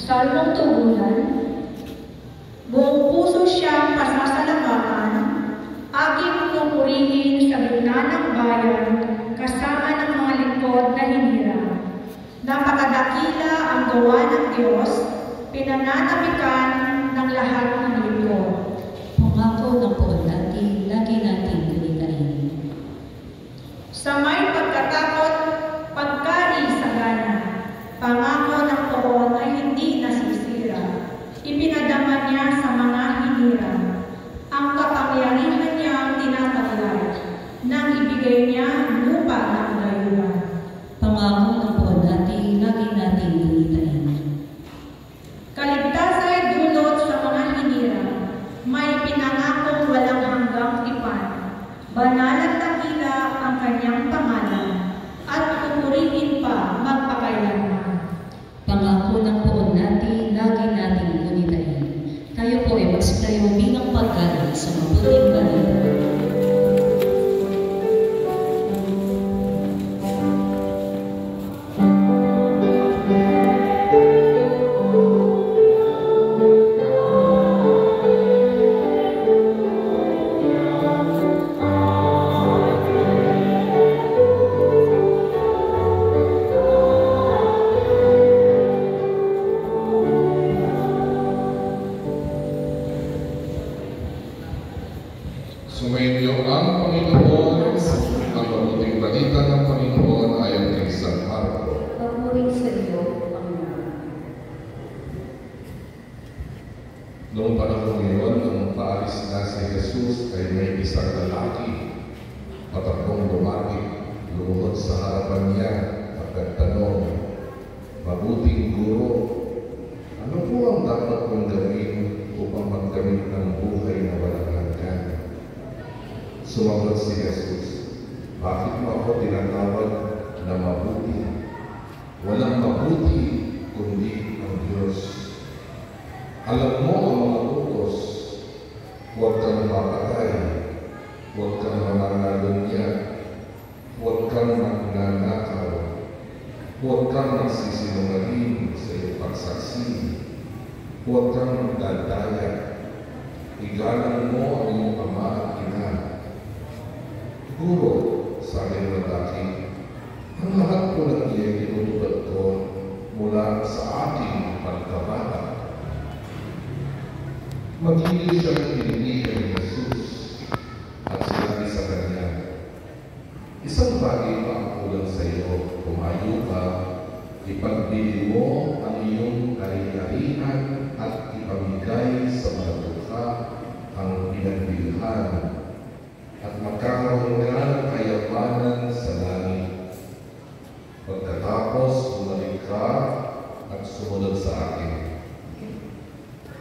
salmong tugunan, buong puso siyang pasasalamatan, aking pupurihin sa gitna ng bayan, kasama ng mga lingkod na hinirang. Napakadakila ang gawa ng Diyos, pinananabikan ng lahat ng lingkod. Pangako ng poon natin, lagi natin gunitain. Sa may pagkatakot, pagkaisagana, pangako ng poon ay hindi nasisira. Ipinadama niya sa mga hinirang. Ang kapangyarihan niya ang tinataglay, nang ibigay niya lupa ng layuan. Pangako ng poon natin, lagi natin gunitain. Kaligtasan ay dulot sa mga hinirang, may pinangakong walang hanggang tipan. Banal at dakila ang kanyang pangalan, at pupurihin pa magpakailanman. Pangako ng poon natin, lagi natin gunitain. Tayo po ay magsipayo bilang paggalang sa mabuting balita. Sumainyo ang Panginoon, ang mabuting balita ng Panginoon ayon kay San Marco. Pagmuling sa iyo, Panginoon. Noong panahon ngayon, nung paalis na si Jesus, ay may isang lalaki, patakbong lumapit, lumuhod sa harapan niya at nagtanong, "Mabuting guro, ano po ang dapat kong gawin upang magkamit ng buhay na walang hanggan?" Sumagot si Jesus, "Bakit mo ako tinatawag na mabuti? Walang mabuti kundi ang Diyos. Alam mo ang mga utos, huwag kang mapatay, huwag kang manangalunya, huwag kang magnanakaw, huwag kang magsisinungaling sa iyong pagsaksi, huwag kang magdadaya, igalang mo ang iyong ama at ina." "Guro," sabi ng lalaki, "ang lahat po ng iyan tinutulad ko mula sa aking pagkabata." Magiging siyang pinilihan ni Jesus at sinabi sa kanya, "Isang bagay pa ang kulang sa iyo. Tumayo ka, ipagbili mo ang iyong ari-arian at ipamigay sa mga dukha ang pinagbilhan, at magkakaroon ka ng kayamanan sa langit. Pagkatapos, bumalik ka at sumunod sa akin."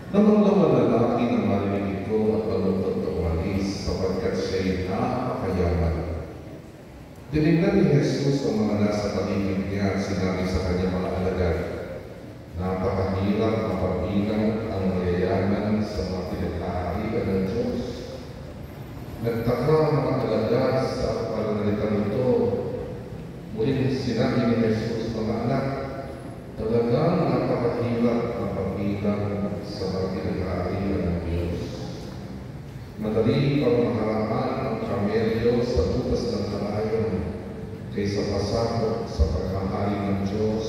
Namanglaman lalaki na marinig ito at malungkot na umalis sapagkat siya'y napakayaman. Tinignan ni Jesus ang mga nasa paligid niya at sinabi sa kanyang mga alagad, "Napakahirap mapabilang ang mayayaman sa mga pinagkaharian ng Diyos." Nagtaka ang mga alagad sa pananalitan ito. Muling sinabi ni Jesus, "Mga anak, talagang napakahirap mapabilang sa mga pinagkaharian ng Diyos. Madali pang maharapan ang kamelyo sa butas ng kalayon kaysa pasakot sa pagkahari ng Diyos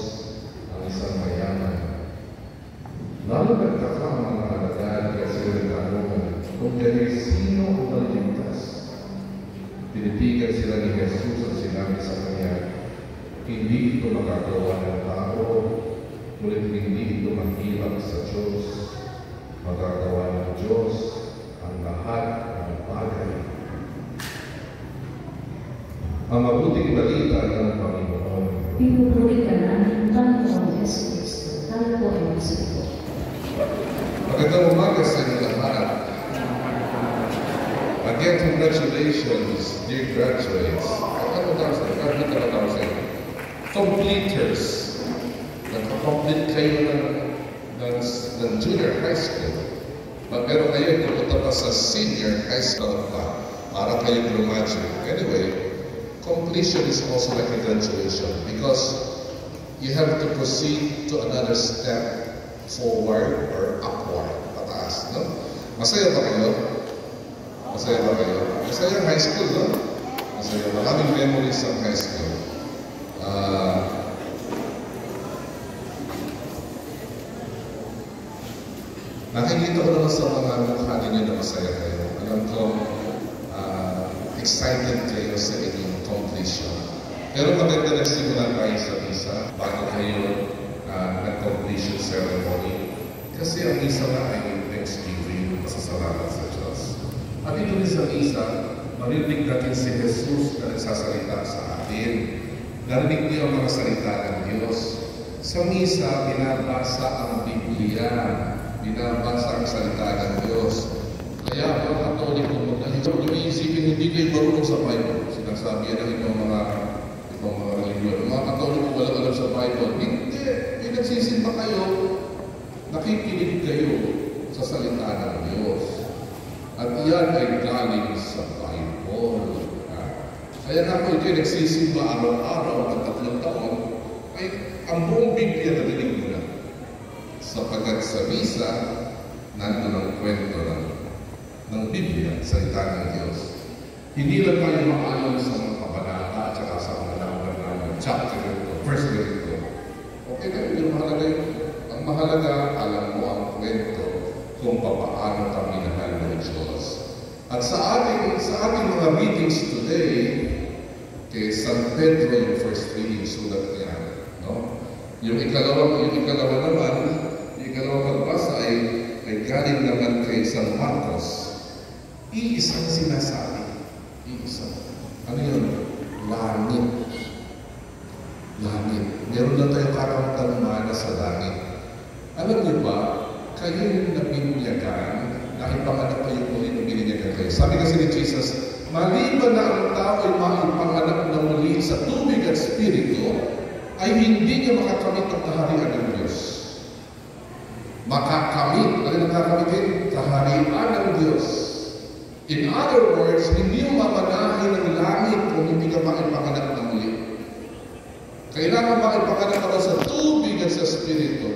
ang isang mayaman." Lalo nagtaka ang mga alagad kasi nagtanungan kung ganyan sino ang maligtas. Tinitigan sila ni Jesus at sinabi sa kanya, "Hindi ito magagawa ng tao, ngunit hindi ito mahirap sa Diyos. Magagawa ng Diyos ang lahat ng bagay." Ang mabuting balita ng Panginoon. Pinupuri ka namin, Panginoon Jesus. Tayo po ay masuko. Magandang umaga sa inyo lahat. Again, congratulations, dear graduates. Completers. Nagka-complete kayo ng junior high school. Pero kayo, pupunta pa sa senior high school pa para kayo graduate. Anyway, completion is also like a graduation because you have to proceed to another step forward or upward, pataas, no? Masaya ba kayo? Masaya ba kayo? Masaya high school, no? Masaya. Maraming memories sa high school. Nakikita ko naman sa mga mukha ninyo na masaya kayo. Alam ko, excited kayo sa inyong completion. Pero maganda nagsimula tayo sa misa bago kayo nag-completion ceremony. Kasi ang misa na ay Thanksgiving, pasasalamat sa Diyos. At dito rin sa misa, marinig natin si Jesus na nagsasalita sa atin. Narinig niyo ang mga salita ng Diyos. Sa misa, binabasa ang Biblia. Binabasa ang salita ng Diyos. Kaya ang Katoliko, yung iisipin, hindi kayo marunong sa Bible. Sinasabi yan ng ibang mga religion. Mga Katoliko wala alam sa Bible. Hindi. May nagsisimba kayo. Nakikinig kayo sa salita ng Diyos. At yan ay galing sa Bible. Kaya nga po ito nagsisimba araw-araw at 3 taon, ay ang buong Biblia narinig mo na. Sapagkat sa misa, nandun ang kwento ng Biblia, salita ng Diyos. Hindi lang tayo maalam sa mga kabanata at saka sa mga number, chapter ito, verse ito. Okay na yun, mahalaga yun. Ang mahalaga, alam mo ang kwento kung paano kami minahal ng Diyos. At sa ating mga readings today, kay San Pedro yung first reading, sulat niya, no? Yung ikalawa pagbasa ay galing naman kay San Marcos. Iisang sinasabi. Iisang. Ano yun? Langit. Langit. Meron lang tayong karamdam mana sa langit. Alam niyo ba, kayo yung nabinyagan, nakipanganap kayo muli nung bininyagan kayo. Sabi kasi ni Jesus, maliban na ang tao ay maipanganap na muli sa tubig at spirito, ay hindi niya makakamit ang kaharian ng Diyos. Makakamit, ano nakakamitin? Kaharian ng Diyos. In other words, hindi mo mamanahin ng langit kung hindi ka maipanganap na muli. Kailangan maipanganap ka sa tubig at sa spirito.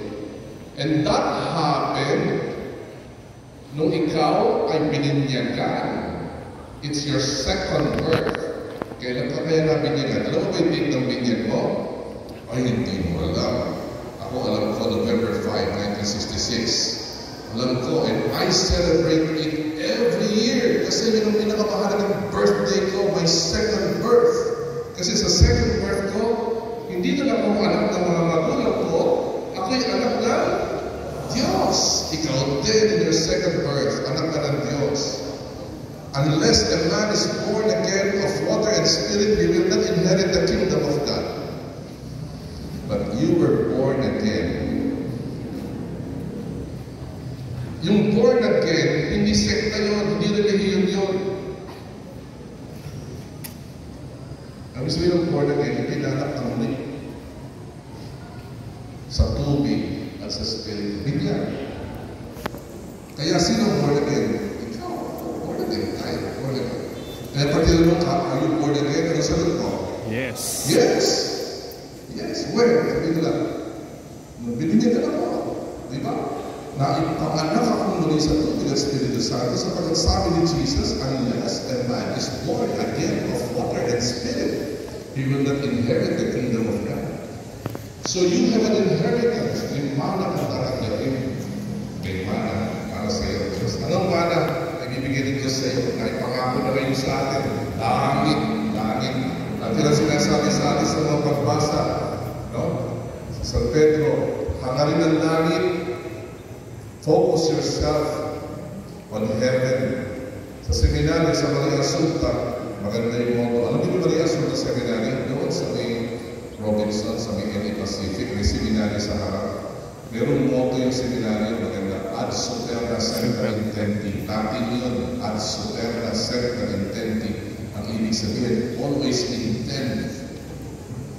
And that happened nung ikaw ay bininyagan. It's your second birth. Kailan ka kaya na binyagan? Alam mo ba yung date ng binyag mo? Ay, hindi mo alam. Ako alam ko, November 5, 1966. Alam ko, and I celebrate it every year. Kasi yun ang pinakamahalagang birthday ko, my second birth. Kasi sa second birth ko, hindi na lang ako anak ng mga magulang ko, ako'y anak ng Diyos. Ikaw din in your second birth, anak ka ng Diyos. Unless a man is born again of water and spirit, he will not inherit the kingdom of God. But you were born again. Yung born again, hindi sekta yun, hindi religion yun. Ang sabi ng born again, hindi nanak ang muli. Sa tubig at sa spirit. Bigyan. Kaya sino born again? Ikaw. Born again. Tayo. Born again. Kaya pag tinanong ka, are you born again? Ano sagot mo? Yes. Yes. Yes. Where? Sabi nila. Binigyan ka na po. Diba? Naipanganak akong muli sa tubig at Espiritu Santo sapagkat sabi ni Jesus, unless a man is born again of water and spirit, he will not inherit the kingdom of God. So you have an inheritance. May mana ka darating. May mana para sa iyo. Anong mana? Nagbibigay din Diyos sa iyo. Naipangako na kayo sa atin. Langit. Langit. At yun ang sinasabi sa atin sa mga pagbasa. No? Sa San Pedro, hangarin ang langit. Focus yourself on heaven. Sa seminaryo sa Maria Asunta, maganda yung motto. Alam niyo Maria Asunta seminaryo? Doon sa may Robinson, sa may LA Pacific, may seminaryo sa harap. Merong motto yung seminaryo, maganda. Ad superna semper intenti. Latin yun, ad superna semper intenti. Ang ibig sabihin, always intend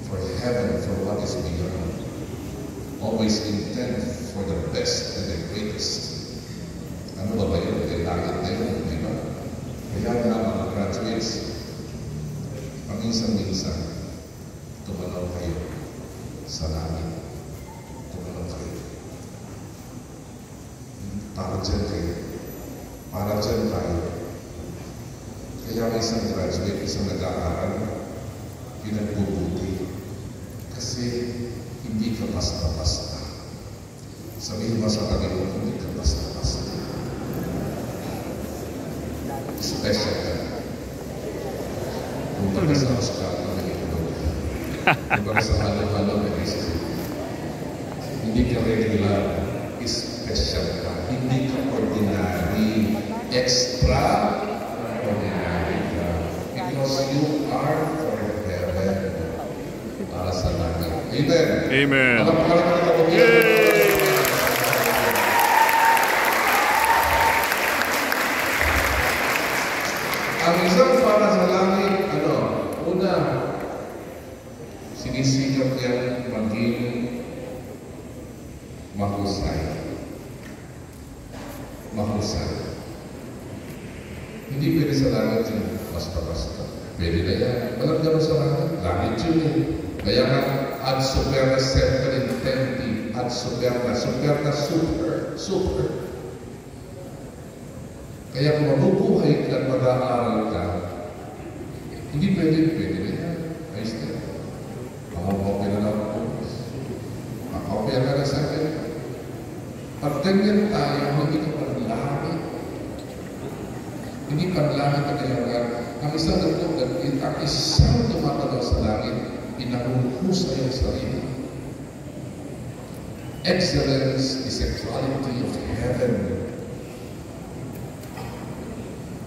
for heaven, for what is beyond. Always intend for the best and the greatest. Ano ba yun? Langit na yun, di ba? Kaya nga mga graduates, paminsan-minsan, tumanaw kayo sa langit. Tumanaw kayo. para dyan kayo. Para dyan tayo. Kaya may isang graduate, isang nag-aaral, pinagbubuti. Kasi hindi ka basta-basta. Sabihin mo sa kanila, hindi ka basta-basta. Special ka. Kung baka sa Oscar, kung baka sa halo-halo, hindi ka regular, special ka. Hindi ka ordinary, extraordinary ka. Because you are for heaven. Para sa langit. Amen. Amen. Ang isang para sa langit, una, sinisikap yan maging mahusay. Mahusay. Hindi pwede sa langit yun, basta-basta. Pwede na yan. Walang gano'n sa langit. Langit yun eh. Kaya nga, ad superna semper intenti, ad superna, superna super. Kaya kung mabubuhay ka at mag-aaral ka, hindi pwede na yan. Ayos na yan. Makakopya na lang po. Makakopya ka na sa akin. Pag ganyan tayo, hindi ka panlangit. Hindi panlangit na kaya nga. Ang isang tumatalaw sa langit, pinahuhusay ang sarili. Excellence is a quality of heaven.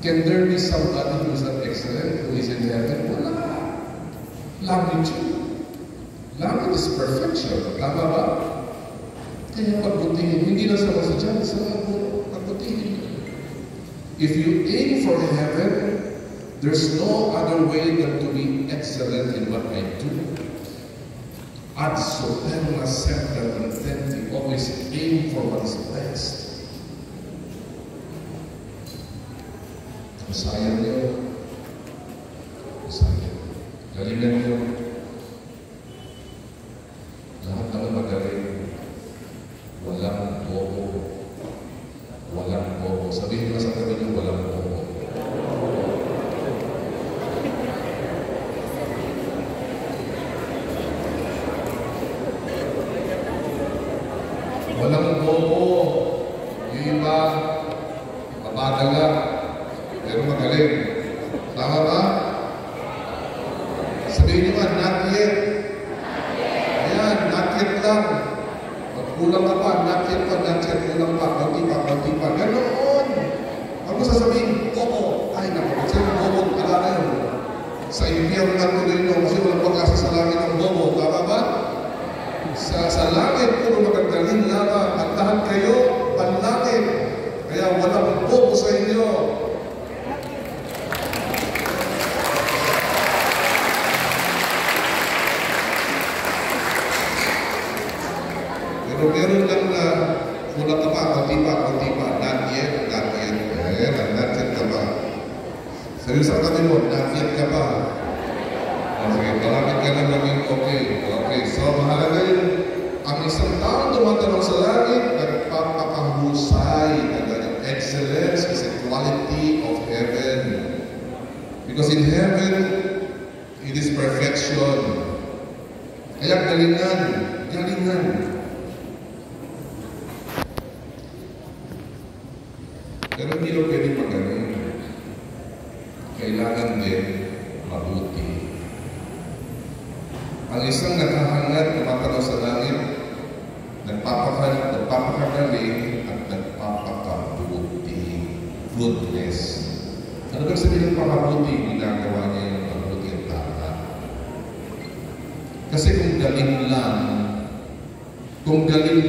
Can there be somebody who is not excellent, who is in heaven? Wala. Langit yun. Langit is perfection. Tama ba? Kaya pagbutihin, hindi lang sa masadyan, sa pagbutihin. If you aim for heaven, there's no other way than to be excellent in what I do. Ad superna semper intenti, always aim for what is best. Sayang niyo. Sayang. Galingan niyo. Lahat naman magaling. Walang bobo. Walang bobo. Sabihin mo sa kami niyo, walang bobo. Walang bobo. Yung iba, mabagal lang. Pero magaling. Tama ba? Sabihin nyo nga, not yet. Ayan, not yet lang. Magkulang ka pa, not yet pa, kulang pa, konti pa. Ganoon. Huwag mo sasabihin, oo. Ay, naku, kasi yung bobo, ala na yun. Sa impyerno na tuloy nyo, kasi walang pag-asa sa langit ng bobo. Tama ba? Sa langit, puro magagaling lamang. At lahat kayo, panlangit. Kaya walang bobo sa inyo. Pero meron lang na kulang ka pa, konti pa, not yet. Not yet ka ba? Sabi sa kami mo, not yet ka ba? Okay, maraming ka lang maging okay. So, mahalaga yun. Ang isang taong tumatanong sa langit, nagpapakahusay. Excellence is a quality of heaven. Because in heaven, it is perfection. Kaya galingan. Pero hindi lang pwede magaling. Kailangan din mabuti. Ang isang nakahangad, tumatalaw sa langit, nagpapakagaling at nagpapakabuti. Goodness. Ano ba sabihin ng pakabuti? Ginagawa niya yung mabuti at tama. Kasi kung galing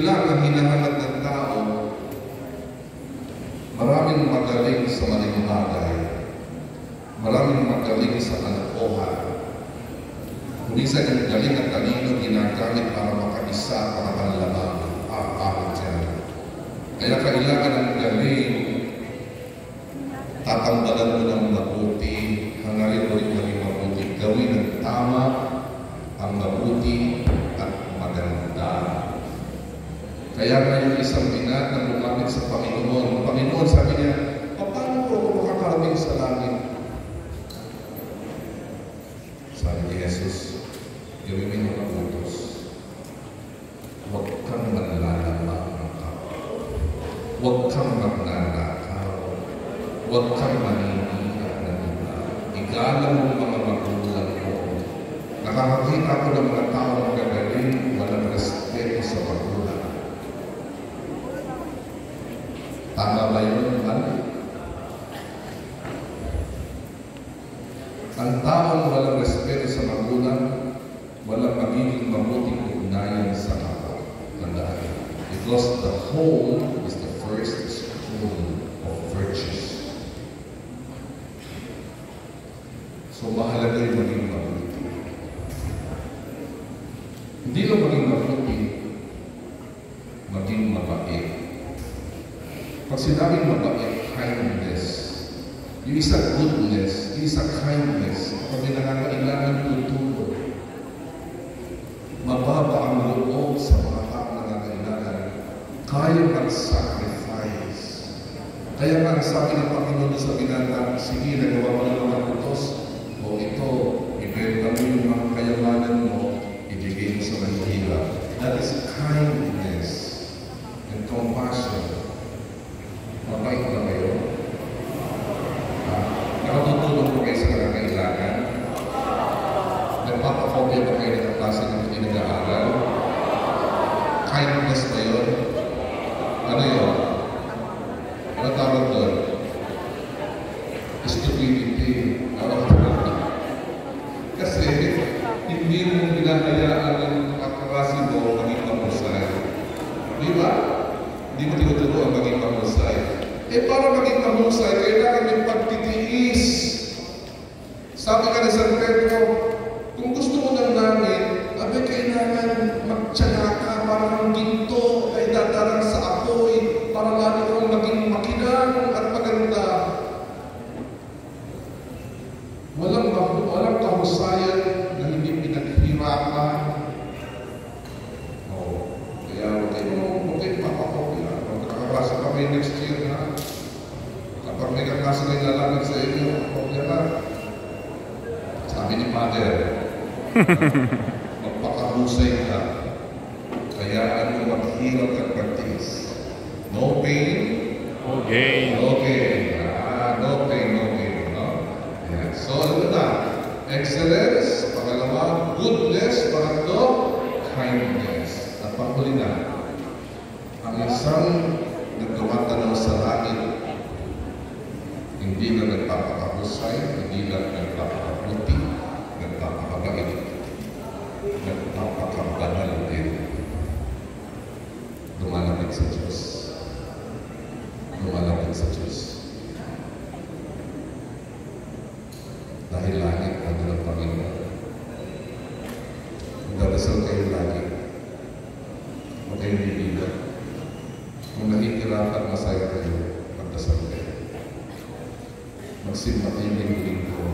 lang ang hinahanap ng tao, maraming magaling sa maling bagay. Maraming magaling sa kalokohan. Kung minsan yung galing at talino ginagamit para makaisa, para panlamang, dyan. Kaya kailangan ng galing, tatanggalan mo ng mabuti, hangarin mo rin maging mabuti, gawin ng tama, ang mabuti at maganda. Kaya nga yung isang ina na lumapit sa Panginoon, Panginoon, sabi niya, paano ko ako makakarating sa langit? Sabi ni Jesus, gawin mo yung utos. Huwag kang manlalama ng kapwa. Huwag kang magnanakaw. Huwag kang maniniha ng iba. Igalang mo mga magulang mo. Nakakakita ko ng mga taong gagaling, walang respeto sa magulang. Tama ba yun, man? Ang taong walang respeto sa magulang, walang magiging mabuting ugnayan sa kapwa. Tandaan. Because the home is the first school of virtues. So mahalaga yung maging mabuti. Hindi lang maging mabuti, maging mabait. Pag sinabing mabait, kindness. Yung isa goodness, yung isa kindness. Pag may nangangailangan tutulong. Mababa ang loob sa mga taong nangangailangan. Kaya mag-sacrifice. Kaya nga sabi ng Panginoon sa binata, sige, nagawa mo ng mga utos. O ito, ibenta mo yung mga kayamanan mo, ibigay mo sa mahihirap. That is kindness and compassion. Mabait na kayo? Nakatutulong po kayo sa nangangailangan? Nagpapakopya ba kayo ng klase ng hindi nag-aaral? Kindness ba yun? Ano yun? Ano tawag doon? Stupidity. Kasi hindi mo hinahayaan ang kaklase mo maging mahusay. Di ba? Hindi mo tinuturuan maging mahusay. Para maging mahusay, kailangan may pagtitiis. Sabi ka ni San Pedro, kung gusto mo ng langit, kailangan magtiyaga ka para kang ginto ay dadarang sa apoy para lalo kang maging makinang at maganda. Walang kahusayan na hindi pinaghirapan. Kaya huwag kayo papakopya. Magkakaklase pa kayo next year, ha? Kapag may kaklase na ilalagay sa inyo, kopya na. Sabi ni Father, magpakahusay ka. Kaya ano maghirap at practice. No pain, no gain. No gain. No pain, no gain. No? Yeah. So, ano na? Excellence, pangalawa, goodness, pangatlo, kindness. At panghuli na, ang isang nagtumatanaw sa langit, hindi na nagpapakahusay, hindi na nagpapakabuti, nagpapakabait, nagpapakabanal din. Lumalapit sa Diyos. Lumalapit sa Diyos. Dahil langit ang ng Panginoon. Magdadasal kayo lagi. Huwag kayong libigan. Kung nahihirapan, masaya kayo, magdasal kayo. Magsimba kayo linggo.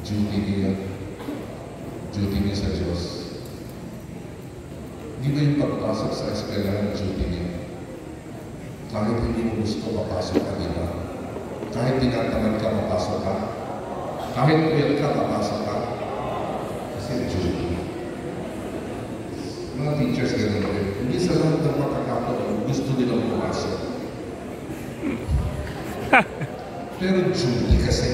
Duty niya. Duty niya sa Diyos. Hindi ba yung pagpasok sa eskwelahan, duty niya? Kahit hindi mo gusto, papasok ka, di ba? Kahit tinatamad ka, papasok ka. Kahit real ka, papasok ka. Kasi duty. Mga teachers ganun rin. Hindi sa lahat ng pagkakataon, gusto nilang pumasok. Pero duty kasi.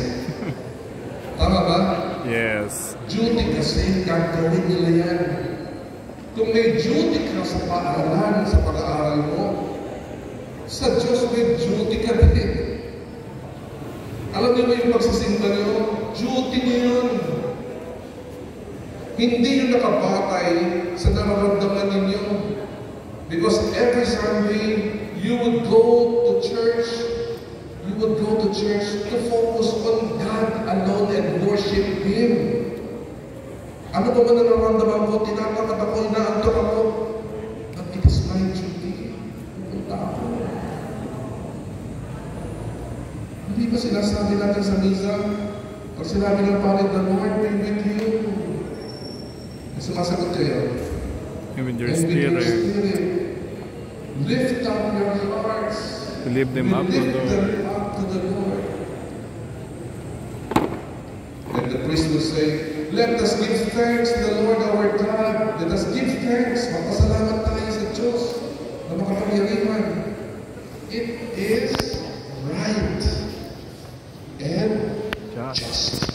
Tama ba? Yes. Duty kasi, gagawin nila yan. Kung may duty ka sa paaralan, sa pag-aaral mo, sa Diyos may duty ka din. Alam niyo ba yung pagsisimba niyo? Duty niyo yun. Hindi yung nakabatay sa nararamdaman ninyo. Because every Sunday, you would go to church. You would go to church to focus on God alone and worship Him. Ano ba man nararamdaman ko? Tinatakot ako, inaantok ako. But it is my duty. Pupunta ako. Hindi ba sinasabi natin sa misa? Pag sinabi ng Panginoon, the Lord be with you. Sumasagot kayo. And with your And with your spirit. spirit. Lift up your hearts. Lift them We up to lift the them up to the Lord. And the priest will say, let us give thanks to the Lord our God. Let us give thanks. Magpasalamat tayo sa Diyos na makapangyarihan. It is right and just.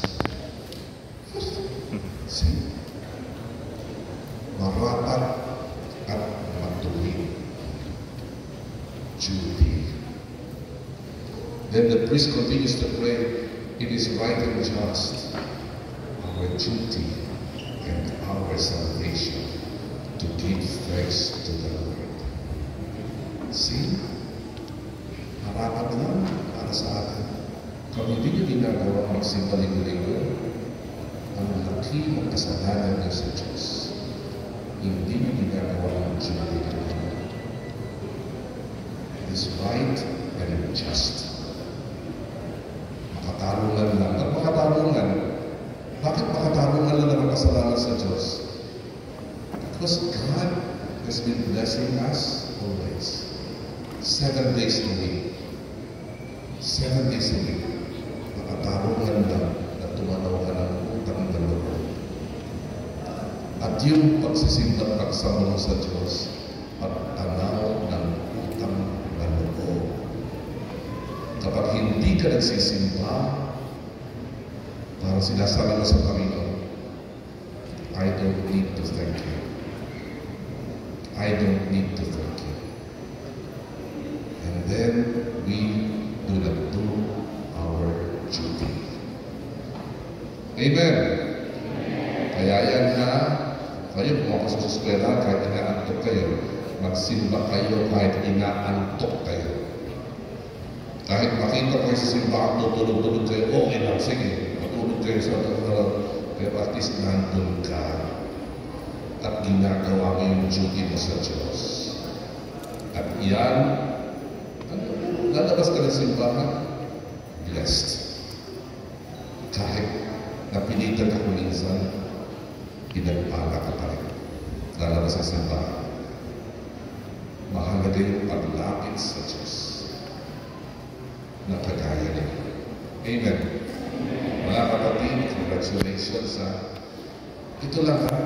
See? Marapat at matuwid. Duty. Then the priest continues to pray, it is right and just, our duty and our salvation, to give thanks to the Lord. See? Marapat lang para sa atin. Kung hindi nyo ginagawa magsimba linggo-linggo, ang laki ng kasalanan niyo sa Diyos. Hindi nyo ginagawa ang duty niyo. It is right and just. Makatarungan lang. At makatarungan. Bakit makatarungan lang ang kasalanan sa Diyos? Because God has been blessing us always. 7 days a week. 7 days a week. Makatarungan lang na tumanaw ka ng utang na loob. At yung pagsisimba at pagsama mo sa Diyos, pagtanaw ng utang na loob. Kapag hindi ka nagsisimba, parang sinasala mo sa Panginoon, I don't need to thank you. I don't need to thank you. And then we do not do our duty. Amen. Kaya yan ha, kayo pumakas sa eskwela kahit inaantok kayo, magsimba kayo kahit inaantok kayo. Kahit makita kayo sa simbahan, tutulog-tulog kayo, okay lang, sige, matulog kayo sa pero at least nandun ka at ginagawa mo yung duty mo sa Diyos. At yan, lalabas ka ng simbahan, blessed. Kahit napilitan ka minsan, pinagpala ka pa rin. Lalabas sa simbahan. Mahalaga yung paglapit sa Diyos na kagaya niya. Amen. Mga kapatid, congratulations ha. Ito lang ha.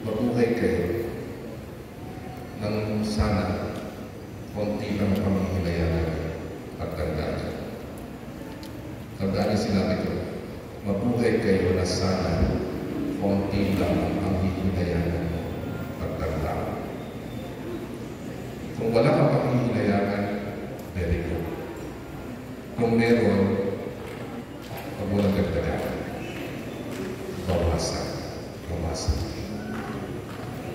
Mabuhay kayo nang sana konti lang ang pamihinayan at tandaan. Tandaan yung sinabi ko, mabuhay kayo na sana konti lang ang pamihinayan at tandaan. Kung wala kang pamihinayan, very good. Kung meron, pag walang gagdagan, bawasan. Bawasan.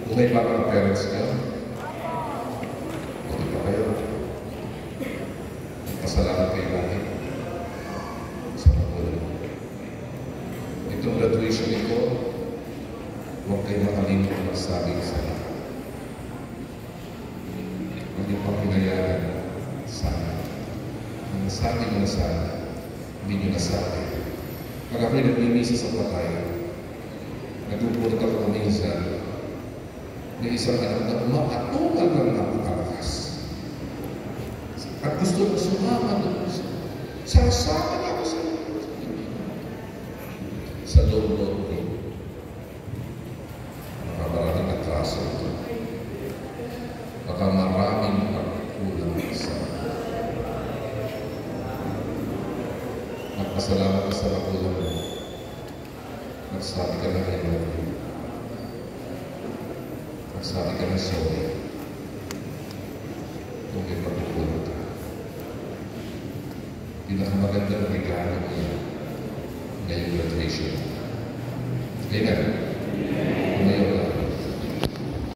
Buhay pa ang parents niyo? Buhay pa kayo? Pasalamat kayo lagi sa pagulong. Itong graduation ito, huwag kayo makalimut magsabi sa lahat. Huwag niyo pang hinayaran sana. Ang nasabi nyo na sana, hindi nyo nasabi. Pag ako'y nagmimisa sa patay, nagpupulot ako minsan, may isang anak na umakatungan ng napakalakas. At gusto ko sumama doon. Sasama na ako sa loob-loob ko. Nakamaraming atraso ito. Baka maraming pagkulang sa magpasalamat ka sa magulang mo. Magsabi ka na I love you. Magsabi ka na sorry. Kung may pagkukulang ka. Pinakamagandang regalo niya ngayong graduation. Amen. Ngayon lang.